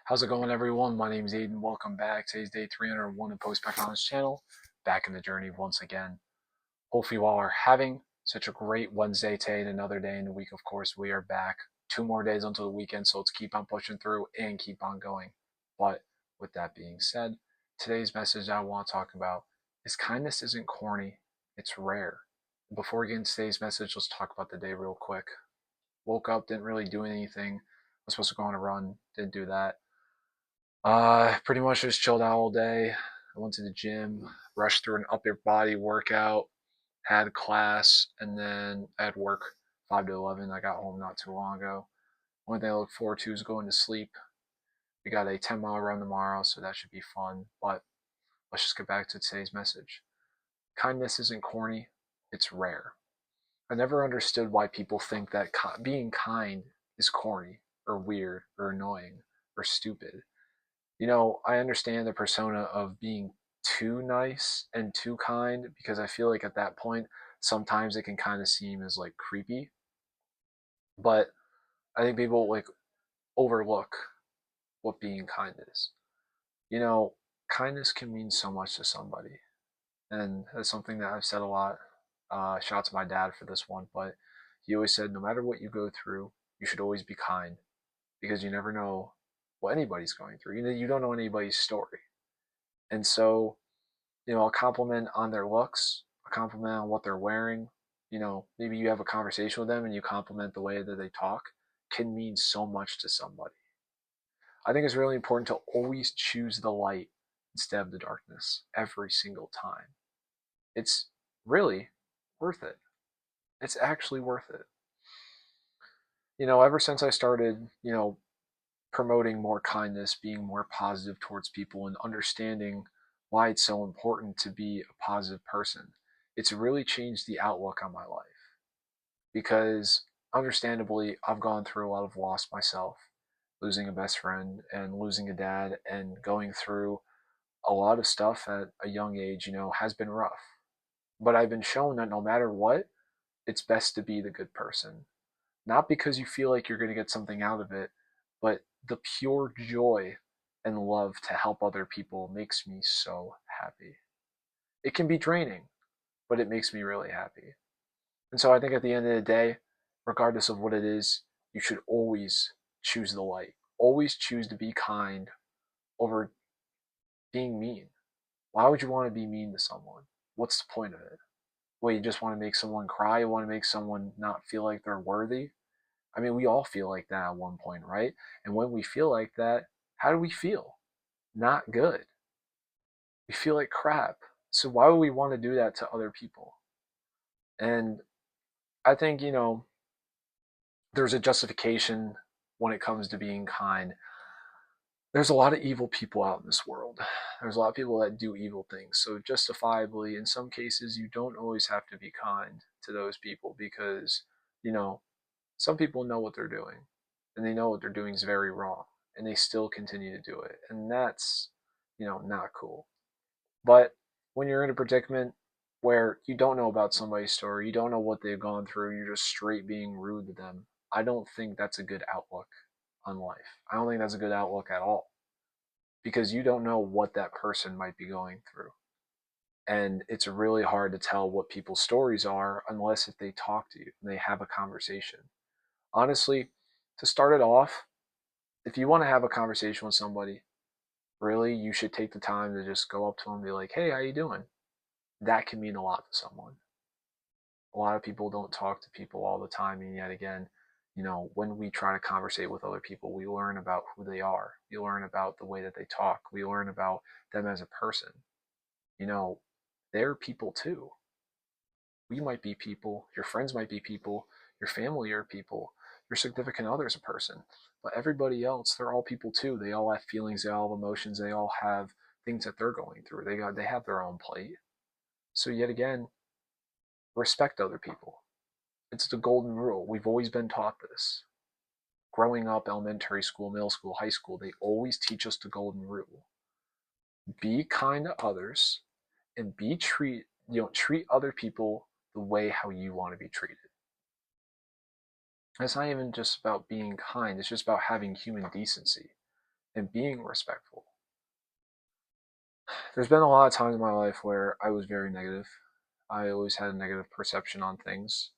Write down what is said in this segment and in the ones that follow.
How's it going, everyone? My name is Aiden. Welcome back. Today's day 301 of Post Back on this channel. Back in the journey once again. Hopefully, you all are having such a great Wednesday today and another day in the week. Of course, we are back 2 more days until the weekend, so let's keep on pushing through and keep on going. But with that being said, today's message I want to talk about is kindness isn't corny, it's rare. Before we get into today's message, let's talk about the day real quick. Woke up, didn't really do anything. Was supposed to go on a run, didn't do that. Pretty much just chilled out all day. I went to the gym, rushed through an upper body workout, had class, and then I had work 5 to 11. I got home not too long ago. One thing I look forward to is going to sleep. We got a 10-mile run tomorrow, so that should be fun. But let's just get back to today's message. Kindness isn't corny, it's rare. I never understood why people think that being kind is corny or weird or annoying or stupid. I understand the persona of being too nice and too kind because I feel like at that point, sometimes it can kind of seem as like creepy. But I think people like overlook what being kind is. You know, Kindness can mean so much to somebody. And that's something that I've said a lot. Shout out to my dad for this one, but he always said no matter what you go through, you should always be kind because you never know what anybody's going through. You don't know anybody's story. And so, a compliment on their looks, a compliment on what they're wearing, maybe you have a conversation with them and you compliment the way that they talk, can mean so much to somebody. I think it's really important to always choose the light instead of the darkness every single time. It's really worth it. It's actually worth it. Ever since I started, promoting more kindness, being more positive towards people, and understanding why it's so important to be a positive person, it's really changed the outlook on my life. Because understandably, I've gone through a lot of loss myself, losing a best friend and losing a dad, and going through a lot of stuff at a young age, has been rough. But I've been shown that no matter what, it's best to be the good person. Not because you feel like you're going to get something out of it, but the pure joy and love to help other people makes me so happy. It can be draining, but it makes me really happy. And so I think at the end of the day, regardless of what it is, you should always choose the light. Always choose to be kind over being mean. Why would you want to be mean to someone? What's the point of it? Well, you just want to make someone cry? You want to make someone not feel like they're worthy? I mean, we all feel like that at one point, right? And when we feel like that, how do we feel? Not good. We feel like crap. So why would we want to do that to other people? And I think, there's a justification when it comes to being kind. There's a lot of evil people out in this world. There's a lot of people that do evil things. So justifiably, in some cases, you don't always have to be kind to those people because, you know, some people know what they're doing and they know what they're doing is very wrong and they still continue to do it. And that's, not cool. But when you're in a predicament where you don't know about somebody's story, you don't know what they've gone through, you're just straight being rude to them, I don't think that's a good outlook on life. I don't think that's a good outlook at all because you don't know what that person might be going through. And it's really hard to tell what people's stories are unless if they talk to you and they have a conversation. Honestly, to start it off, if you want to have a conversation with somebody, really, you should take the time to just go up to them and be like, hey, how you doing? That can mean a lot to someone. A lot of people don't talk to people all the time, and yet again, when we try to conversate with other people, we learn about who they are. We learn about the way that they talk. We learn about them as a person. You know, they're people too. We might be people. Your friends might be people. Your family are people. Your significant other is a person. But everybody else, they're all people too. They all have feelings. They all have emotions. They all have things that they're going through. They have their own plate. So yet again, respect other people. It's the golden rule. We've always been taught this. Growing up, elementary school, middle school, high school, they always teach us the golden rule. Be kind to others and treat other people the way how you want to be treated. It's not even just about being kind, it's just about having human decency and being respectful. There's been a lot of times in my life where I was very negative. I always had a negative perception on things.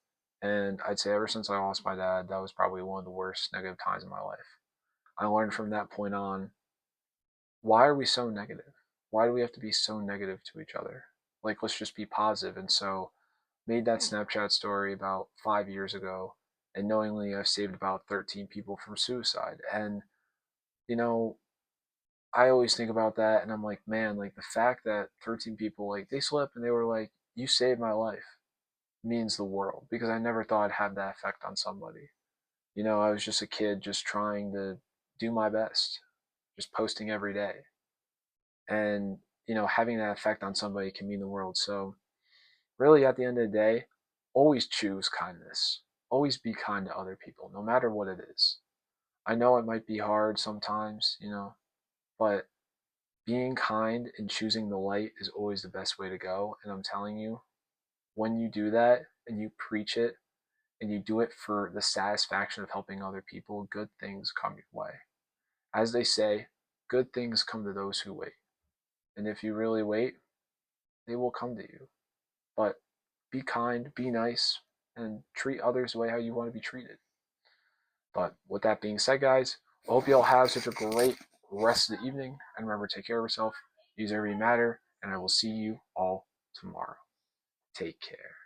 And I'd say ever since I lost my dad, that was probably one of the worst negative times in my life. I learned from that point on, why are we so negative? Why do we have to be so negative to each other? Like, let's just be positive. And so, made that Snapchat story about 5 years ago, and knowingly I've saved about 13 people from suicide. And, you know, I always think about that and I'm like, man, like the fact that 13 people, like, they slept and they were like, you saved my life means the world because I never thought I'd have that effect on somebody. I was just a kid just trying to do my best, just posting every day. And, having that effect on somebody can mean the world. So, really, at the end of the day, always choose kindness. Always be kind to other people, no matter what it is. I know it might be hard sometimes, but being kind and choosing the light is always the best way to go. And I'm telling you, when you do that and you preach it and you do it for the satisfaction of helping other people, good things come your way. As they say, good things come to those who wait. And if you really wait, they will come to you. But be kind, be nice, and treat others the way how you want to be treated. But with that being said, guys, I hope you all have such a great rest of the evening. And remember, take care of yourself, use every matter, and I will see you all tomorrow. Take care.